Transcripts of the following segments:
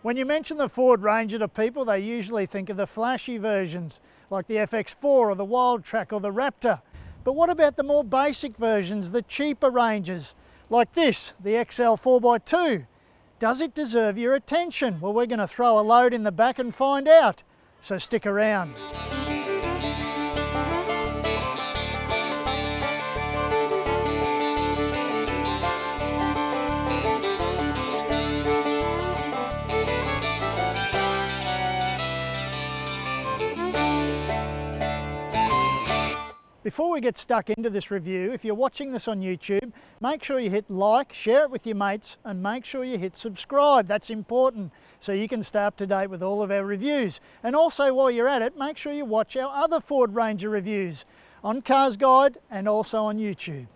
When you mention the Ford Ranger to people, they usually think of the flashy versions, like the FX4 or the Wildtrak or the Raptor. But what about the more basic versions, the cheaper Rangers, like this, the XL 4x2? Does it deserve your attention? Well, we're going to throw a load in the back and find out, so stick around. Before we get stuck into this review, if you're watching this on YouTube, make sure you hit like, share it with your mates, and make sure you hit subscribe. That's important, so you can stay up to date with all of our reviews. And also, while you're at it, make sure you watch our other Ford Ranger reviews on CarsGuide and also on YouTube.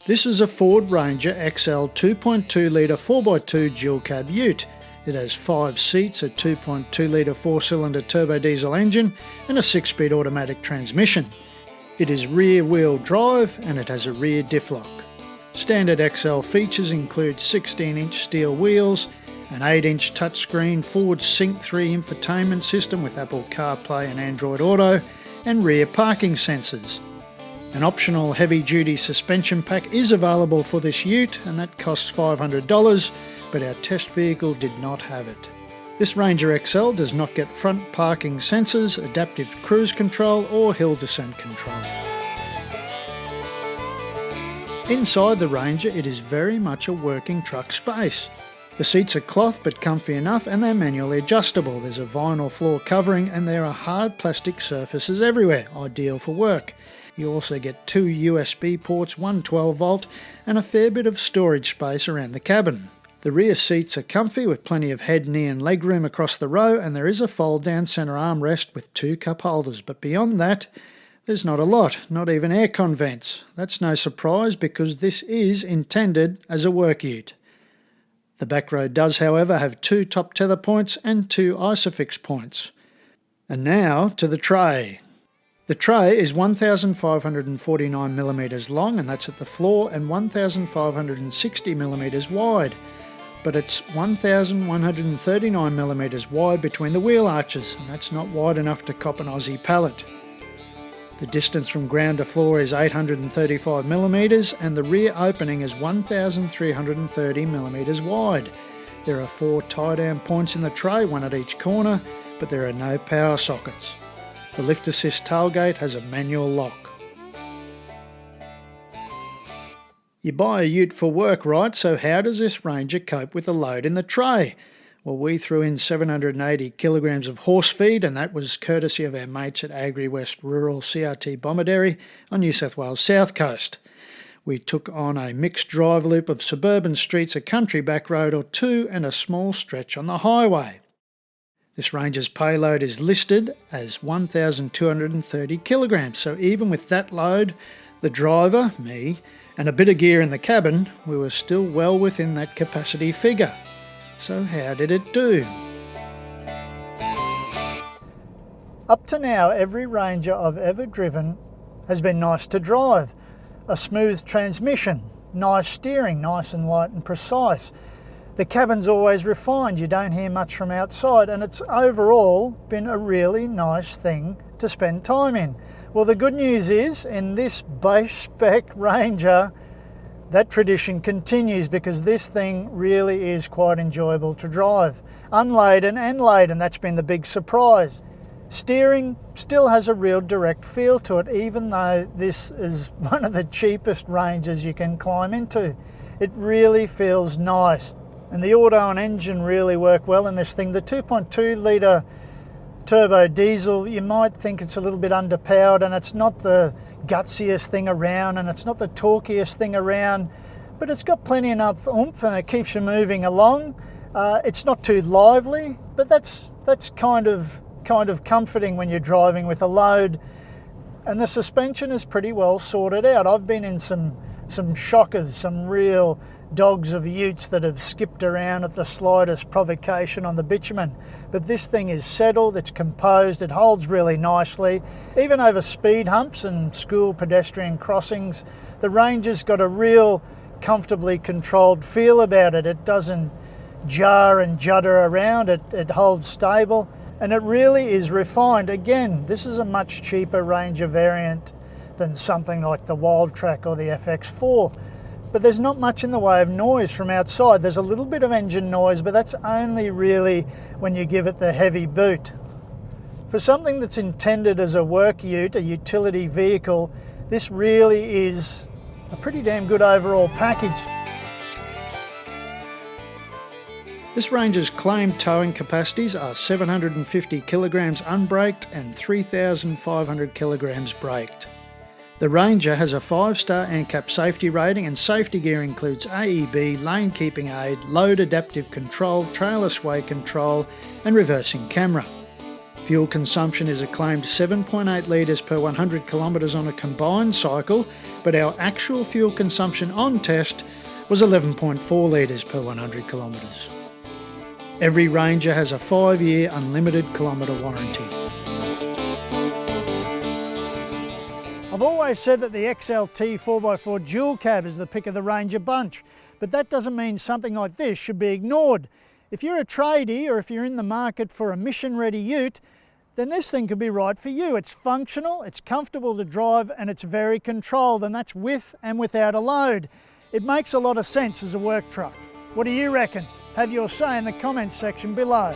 This is a Ford Ranger XL 2.2 litre 4x2 dual cab ute. It has 5 seats, a 2.2 litre 4-cylinder turbo diesel engine, and a 6-speed automatic transmission. It is rear-wheel drive and it has a rear diff lock. Standard XL features include 16-inch steel wheels, an 8-inch touchscreen Ford Sync 3 infotainment system with Apple CarPlay and Android Auto, and rear parking sensors. An optional heavy-duty suspension pack is available for this ute, and that costs $500, but our test vehicle did not have it. This Ranger XL does not get front parking sensors, adaptive cruise control or hill descent control. Inside the Ranger, it is very much a working truck space. The seats are cloth but comfy enough, and they're manually adjustable. There's a vinyl floor covering and there are hard plastic surfaces everywhere, ideal for work. You also get 2 USB ports, one 12-volt, and a fair bit of storage space around the cabin. The rear seats are comfy with plenty of head, knee and leg room across the row, and there is a fold-down centre armrest with 2 cup holders, but beyond that, there's not a lot, not even aircon vents. That's no surprise because this is intended as a work ute. The back row does, however, have 2 top tether points and 2 isofix points. And now to the tray. The tray is 1,549mm long, and that's at the floor, and 1,560mm wide. But it's 1,139mm wide between the wheel arches, and that's not wide enough to cop an Aussie pallet. The distance from ground to floor is 835mm, and the rear opening is 1,330mm wide. There are 4 tie-down points in the tray, one at each corner, but there are no power sockets. The lift assist tailgate has a manual lock. You buy a ute for work, right? So how does this Ranger cope with the load in the tray? Well, we threw in 780 kilograms of horse feed, and that was courtesy of our mates at Agri West Rural CRT Bomber Dairy on New South Wales South Coast. We took on a mixed drive loop of suburban streets, a country back road or 2, and a small stretch on the highway. This Ranger's payload is listed as 1,230 kilograms, so even with that load, the driver, me, and a bit of gear in the cabin, we were still well within that capacity figure. So how did it do? Up to now, every Ranger I've ever driven has been nice to drive. A smooth transmission, nice steering, nice and light and precise. The cabin's always refined, you don't hear much from outside, and it's overall been a really nice thing to spend time in. Well, the good news is, in this base spec Ranger, that tradition continues because this thing really is quite enjoyable to drive. Unladen and laden, that's been the big surprise. Steering still has a real direct feel to it, even though this is one of the cheapest Rangers you can climb into. It really feels nice. And the auto and engine really work well in this thing. The 2.2 litre turbo diesel, you might think it's a little bit underpowered, and it's not the gutsiest thing around, and it's not the torquiest thing around, but it's got plenty enough oomph and it keeps you moving along. It's not too lively, but that's kind of comforting when you're driving with a load. And the suspension is pretty well sorted out. I've been in some shockers, some real dogs of utes that have skipped around at the slightest provocation on the bitumen. But this thing is settled, it's composed, it holds really nicely. Even over speed humps and school pedestrian crossings, the Ranger's got a real comfortably controlled feel about it. It doesn't jar and judder around, it holds stable, and it really is refined. Again, this is a much cheaper Ranger variant than something like the Wildtrak or the FX4, but there's not much in the way of noise from outside. There's a little bit of engine noise, but that's only really when you give it the heavy boot. For something that's intended as a work ute, a utility vehicle, this really is a pretty damn good overall package. This Ranger's claimed towing capacities are 750 kilograms unbraked and 3,500 kilograms braked. The Ranger has a 5-star ANCAP safety rating, and safety gear includes AEB, lane keeping aid, load adaptive control, trailer sway control and reversing camera. Fuel consumption is a claimed 7.8 litres per 100 kilometres on a combined cycle, but our actual fuel consumption on test was 11.4 litres per 100 kilometres. Every Ranger has a 5-year unlimited kilometre warranty. I've always said that the XLT 4x4 dual cab is the pick of the Ranger bunch, but that doesn't mean something like this should be ignored. If you're a tradie or if you're in the market for a mission-ready ute, then this thing could be right for you. It's functional, it's comfortable to drive, and it's very controlled, and that's with and without a load. It makes a lot of sense as a work truck. What do you reckon? Have your say in the comments section below.